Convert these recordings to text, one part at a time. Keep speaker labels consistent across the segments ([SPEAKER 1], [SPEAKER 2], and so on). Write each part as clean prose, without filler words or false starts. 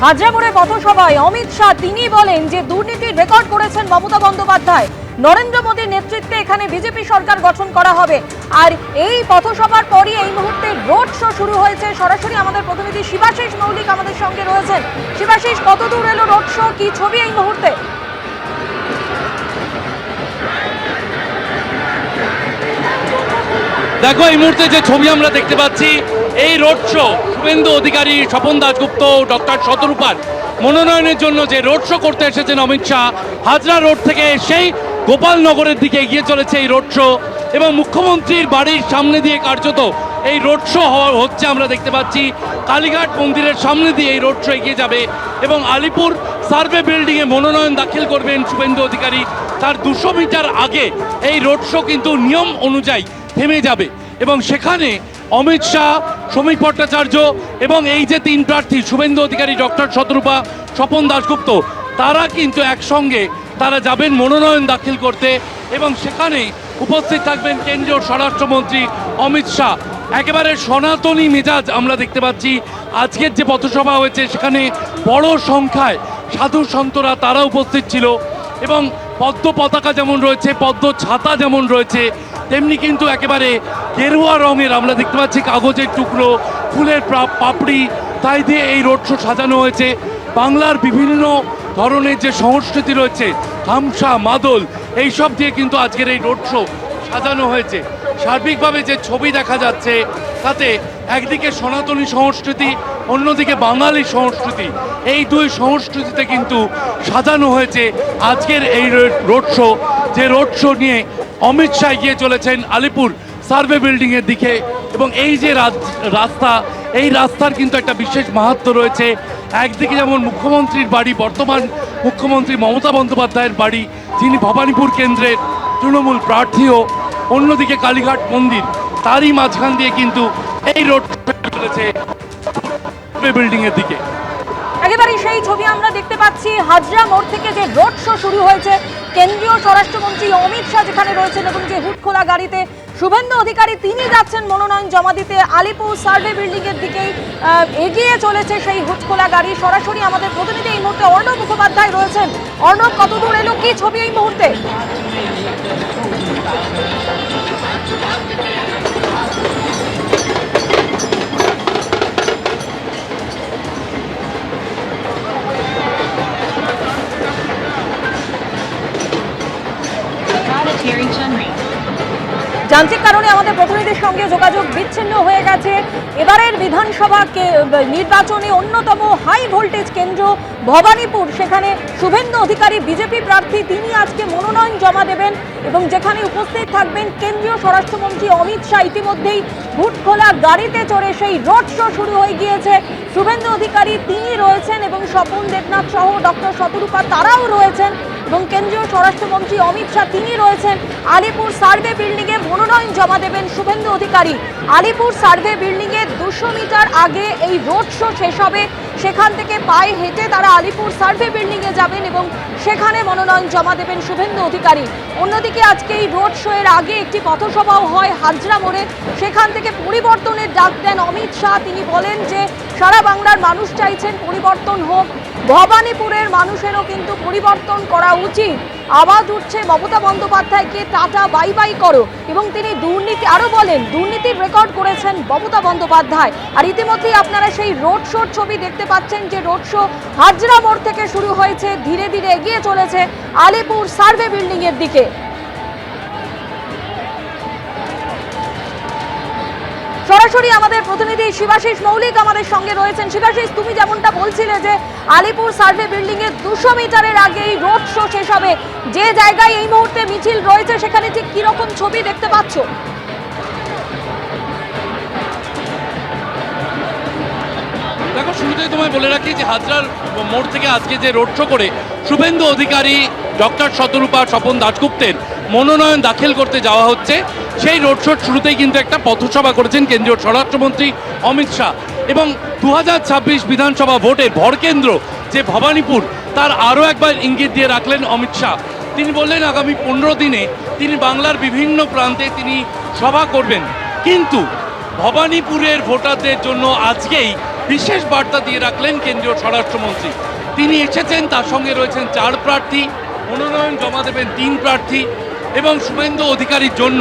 [SPEAKER 1] হাজরা মোড়ে পথসভায় অমিত শাহ তিনি বলেন যে দুর্নীতির রেকর্ড করেছেন মমতা বন্দ্যোপাধ্যায়। নরেন্দ্র মোদীর নেতৃত্বে এখানে বিজেপি সরকার গঠন করা হবে। আর এই পথসভার পরই এই মুহূর্তে রোড শো শুরু হয়েছে। সরাসরি আমাদের প্রতিনিধি শিবাশিস মৌলিক আমাদের সঙ্গে রয়েছেন। শিবাশিস, কতদূর এলো রোড শো, কি ছবি এই মুহূর্তে?
[SPEAKER 2] দেখো, এই মুহূর্তে যে ছবি আমরা দেখতে পাচ্ছি, এই road show Suvendu Adhikari, Swapan Dasgupta, doctor শতরূপার মনোনয়নের জন্য যে রোড শো করতে এসেছেন অমিত শাহ, হাজরা রোড থেকে সেই গোপালনগরের দিকে এগিয়ে চলেছে এই রোড শো। এবং মুখ্যমন্ত্রীর বাড়ির সামনে দিয়ে কার্যত এই রোড শো হচ্ছে আমরা দেখতে পাচ্ছি। কালীঘাট মন্দিরের সামনে দিয়ে এই রোড শো এগিয়ে যাবে এবং আলিপুর সার্ভে বিল্ডিংয়ে মনোনয়ন দাখিল করবেন শুভেন্দু অধিকারী। তার 200 মিটার আগে এই রোড শো কিন্তু নিয়ম অনুযায়ী থেমে যাবে এবং সেখানে অমিত শাহ, শ্রমিক ভট্টাচার্য এবং এই যে 3 প্রার্থী শুভেন্দু অধিকারী, ডক্টর শতরূপা, স্বপন দাশগুপ্ত, তারা কিন্তু একসঙ্গে তারা যাবেন মনোনয়ন দাখিল করতে এবং সেখানে উপস্থিত থাকবেন কেন্দ্রীয় স্বরাষ্ট্রমন্ত্রী অমিত শাহ। একেবারে সনাতনী মেজাজ আমরা দেখতে পাচ্ছি। আজকের যে পথসভা হয়েছে সেখানে বড় সংখ্যায় সাধু সন্তরা তারা উপস্থিত ছিল এবং পদ্ম পতাকা যেমন রয়েছে, পদ্ম ছাতা যেমন রয়েছে, তেমনি কিন্তু একেবারে গেরুয়া রঙের আমরা দেখতে পাচ্ছি কাগজের টুকরো, ফুলের পাপড়ি, তাই দিয়ে এই রোড শো সাজানো হয়েছে। বাংলার বিভিন্ন ধরনের যে সংস্কৃতি রয়েছে, হামসা, মাদল, এইসব দিয়ে কিন্তু আজকের এই রোড শো সাজানো হয়েছে। সার্বিকভাবে যে ছবি দেখা যাচ্ছে তাতে একদিকে সনাতনী সংস্কৃতি, অন্যদিকে বাঙালি সংস্কৃতি, এই দুই সংস্কৃতিতে কিন্তু সাজানো হয়েছে আজকের এই রোড শো। যে রোড শো নিয়ে অমিত শাহ গিয়ে চলেছেন আলিপুর সার্ভে বিল্ডিংয়ের দিকে এবং এই যে রাস্তা, এই রাস্তার কিন্তু একটা বিশেষ মাহাত্ম্য রয়েছে। একদিকে যেমন মুখ্যমন্ত্রীর বাড়ি, বর্তমান মুখ্যমন্ত্রী মমতা বন্দ্যোপাধ্যায়ের বাড়ি, যিনি ভবানীপুর কেন্দ্রের তৃণমূল প্রার্থীও, অন্যদিকে কালীঘাট মন্দির, তারই মাঝখান দিয়ে কিন্তু এই রোড চলেছে বিল্ডিংয়ের দিকে।
[SPEAKER 1] একেবারে সেই ছবি আমরা দেখতে পাচ্ছি। হাজরা মোড় থেকে যে রোড শো শুরু হয়েছে, কেন্দ্রীয় স্বরাষ্ট্রমন্ত্রী অমিত শাহ যেখানে রয়েছেন এবং যে হুটখোলা গাড়িতে শুভেন্দু অধিকারী তিনি যাচ্ছেন মনোনয়ন জমা দিতে, আলিপুর সার্ভে বিল্ডিং এর দিকে এগিয়ে চলেছে সেই হুটখোলা গাড়ি। সরাসরি আমাদের প্রতিনিধি এই মুহূর্তে অর্ণব মুখোপাধ্যায় রয়েছেন। অর্ণব, কতদূর এলো, কি ছবি এই মুহূর্তে? যান্ত্রিক কারণে আমাদের প্রতিনিধির সঙ্গে যোগাযোগ বিচ্ছিন্ন হয়ে গেছে। এবারের বিধানসভা নির্বাচনে অন্যতম হাই ভোল্টেজ কেন্দ্র ভবানীপুর, সেখানে শুভেন্দু অধিকারী বিজেপি প্রার্থী, তিনি আজকে মনোনয়ন জমা দেবেন এবং যেখানে উপস্থিত থাকবেন কেন্দ্রীয় স্বরাষ্ট্রমন্ত্রী অমিত শাহ। ইতিমধ্যেই হুটখোলা গাড়িতে চড়ে সেই রোড শো শুরু হয়ে গিয়েছে। শুভেন্দু অধিকারী তিনি রয়েছেন এবং স্বপন দেবনাথ সহ ডক্টর শতরূপা তারাও রয়েছেন এবং কেন্দ্রীয় স্বরাষ্ট্রমন্ত্রী অমিত শাহ তিনি রয়েছেন। আলিপুর সার্ভে বিল্ডিংয়ে মনোনয়ন জমা দেবেন শুভেন্দু অধিকারী। আলিপুর সার্ভে বিল্ডিংয়ে 200 মিটার আগে এই রোড শো শেষ হবে। সেখান থেকে পায়ে হেঁটে তারা আলিপুর সার্ভে বিল্ডিংয়ে যাবেন এবং সেখানে মনোনয়ন জমা দেবেন শুভেন্দু অধিকারী। অন্যদিকে আজকে এই রোড শো এর আগে একটি পথসভাও হয় হাজরা মোড়ে। সেখান থেকে পরিবর্তনের ডাক দেন অমিত শাহ। তিনি বলেন যে সারা বাংলার মানুষ চাইছেন পরিবর্তন হোক, ভবানীপুরের মানুষেরও কিন্তু পরিবর্তন করা উচিত। আওয়াজ উঠছে মমতা বন্দ্যোপাধ্যায়কে টাটা বাই বাই করো এবং তিনি আরো বলেন দুর্নীতির রেকর্ড করেছেন মমতা বন্দ্যোপাধ্যায়। আর ইতিমধ্যেই আপনারা সেই রোড শোর ছবি দেখতে পাচ্ছেন যে রোড শো হাজরা মোড় থেকে শুরু হয়েছে, ধীরে ধীরে এগিয়ে চলেছে আলিপুর সার্ভে বিল্ডিং এর দিকে। সরাসরি আমাদের প্রতিনিধি শিবাশিস মৌলিক আমাদের সঙ্গে রয়েছেন। শিবাশিস, তুমি যেমনটা বলছিলে যে আলিপুর সার্ভে বিল্ডিং এর 200 মিটারের আগে এই রোড শো শেষ হবে, যে জায়গায় এই মুহূর্তে মিছিল রয়েছে সেখানে ঠিক কিরকম ছবি দেখতে পাচ্ছ?
[SPEAKER 2] দেখো, শুরুতেই তোমায় বলে রাখি যে হাজরার মোড় থেকে আজকে যে রোড শো করে শুভেন্দু অধিকারী, ডক্টর শতরূপা, স্বপন দাশগুপ্তের মনোনয়ন দাখিল করতে যাওয়া হচ্ছে, সেই রোড শোর শুরুতেই কিন্তু একটা পথসভা করেছেন কেন্দ্রীয় স্বরাষ্ট্রমন্ত্রী অমিত শাহ এবং 2026 বিধানসভা ভোটের ভরকেন্দ্র যে ভবানীপুর, তার আরও একবার ইঙ্গিত দিয়ে রাখলেন অমিত শাহ। তিনি বললেন আগামী 15 দিনে তিনি বাংলার বিভিন্ন প্রান্তে তিনি সভা করবেন, কিন্তু ভবানীপুরের ভোটারদের জন্য আজকেই বিশেষ বার্তা দিয়ে রাখলেন কেন্দ্রীয় স্বরাষ্ট্রমন্ত্রী। তিনি এসেছেন, তার সঙ্গে রয়েছেন 4 প্রার্থী, মনোনয়ন জমা দেবেন 3 প্রার্থী এবং শুভেন্দু অধিকারীর জন্য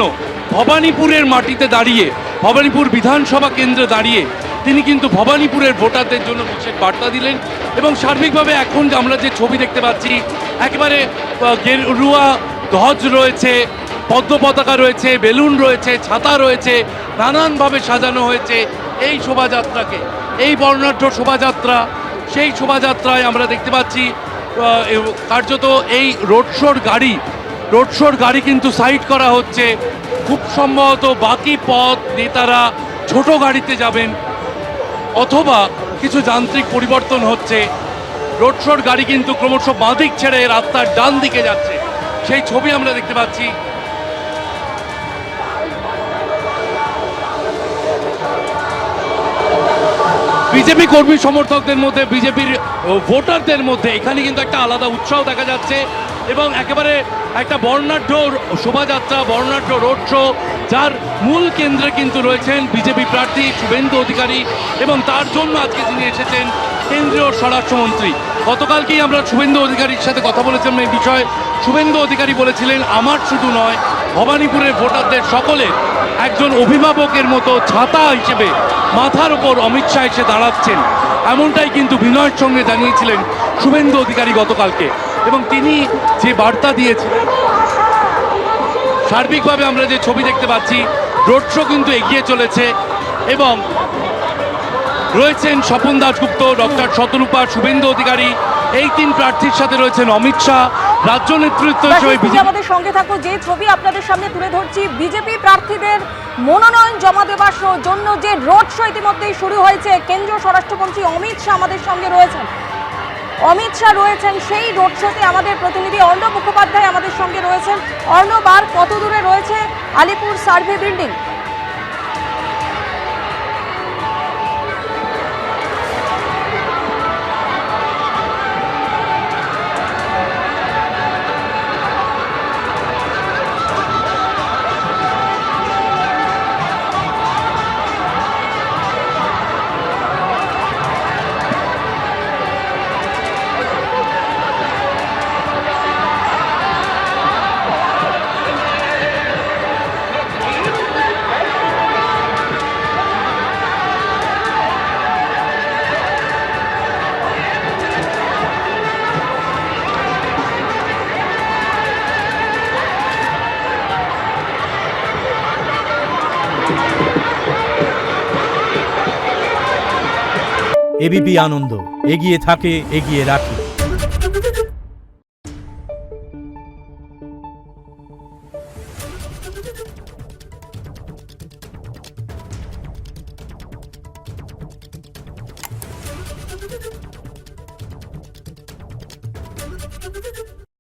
[SPEAKER 2] ভবানীপুরের মাটিতে দাঁড়িয়ে, ভবানীপুর বিধানসভা কেন্দ্রে দাঁড়িয়ে তিনি কিন্তু ভবানীপুরের ভোটারদের জন্য বিশেষ বার্তা দিলেন। এবং সার্বিকভাবে এখন আমরা যে ছবি দেখতে পাচ্ছি, একেবারে গেরুয়া ধ্বজ রয়েছে, পদ্ম পতাকা রয়েছে, বেলুন রয়েছে, ছাতা রয়েছে, নানানভাবে সাজানো হয়েছে এই শোভাযাত্রাকে, এই বর্ণাঢ্য শোভাযাত্রা। সেই শোভাযাত্রায় আমরা দেখতে পাচ্ছি কার্যত এই রোড শোর গাড়ি কিন্তু সাইড করা হচ্ছে। খুব সম্ভবত বাকি পথ নেতারা ছোট গাড়িতে যাবেন অথবা কিছু যান্ত্রিক পরিবর্তন হচ্ছে। রোড শোর গাড়ি কিন্তু ক্রমশ বাঁদিক ছেড়ে রাস্তার ডান দিকে যাচ্ছে, সেই ছবি আমরা দেখতে পাচ্ছি। বিজেপি কর্মী সমর্থকদের মধ্যে, বিজেপির ভোটারদের মধ্যে এখানে কিন্তু একটা আলাদা উৎসাহ দেখা যাচ্ছে এবং একেবারে একটা বর্ণাঢ্য শোভাযাত্রা, বর্ণাঢ্য রোড শো, যার মূল কেন্দ্রে কিন্তু রয়েছেন বিজেপি প্রার্থী শুভেন্দু অধিকারী এবং তার জন্য আজকে তিনি এসেছেন কেন্দ্রীয় স্বরাষ্ট্রমন্ত্রী। গতকালকেই আমরা শুভেন্দু অধিকারীর সাথে কথা বলেছিলাম এই বিষয়ে। শুভেন্দু অধিকারী বলেছিলেন, আমার শুধু নয়, ভবানীপুরের ভোটারদের সকলে একজন অভিভাবকের মতো ছাতা হিসেবে মাথার ওপর অমিত শাহ এসে দাঁড়াচ্ছেন, এমনটাই কিন্তু বিনয়ের সঙ্গে জানিয়েছিলেন শুভেন্দু অধিকারী গতকালকে। এবং তিনি যে বার্তা দিয়েছিলেন, সার্বিকভাবে আমরা যে ছবি দেখতে পাচ্ছি, রোড শো কিন্তু এগিয়ে চলেছে এবং রয়েছেন স্বপন দাশগুপ্ত, ডক্টর শতরূপা, শুভেন্দু অধিকারী, এই 3 প্রার্থীর সাথে রয়েছেন অমিত শাহ, রাজ্য নেতৃত্ব হিসেবে।
[SPEAKER 1] আমাদের সঙ্গে থাকো, যে ছবি আপনাদের সামনে তুলে ধরছি, বিজেপি প্রার্থীদের মনোনয়ন জমা দেওয়ার জন্য যে রোড শো ইতিমধ্যেই শুরু হয়েছে, কেন্দ্রীয় স্বরাষ্ট্রমন্ত্রী অমিত শাহ আমাদের সঙ্গে রয়েছেন। সেই রোড শোতে আমাদের প্রতিনিধি অর্ণব মুখোপাধ্যায় আমাদের সঙ্গে রয়েছেন। অর্ণব, আর কত দূরে রয়েছে আলিপুর সার্ভে বিল্ডিং?
[SPEAKER 3] এবিপি আনন্দ, এগিয়ে থাকে, এগিয়ে রাখে।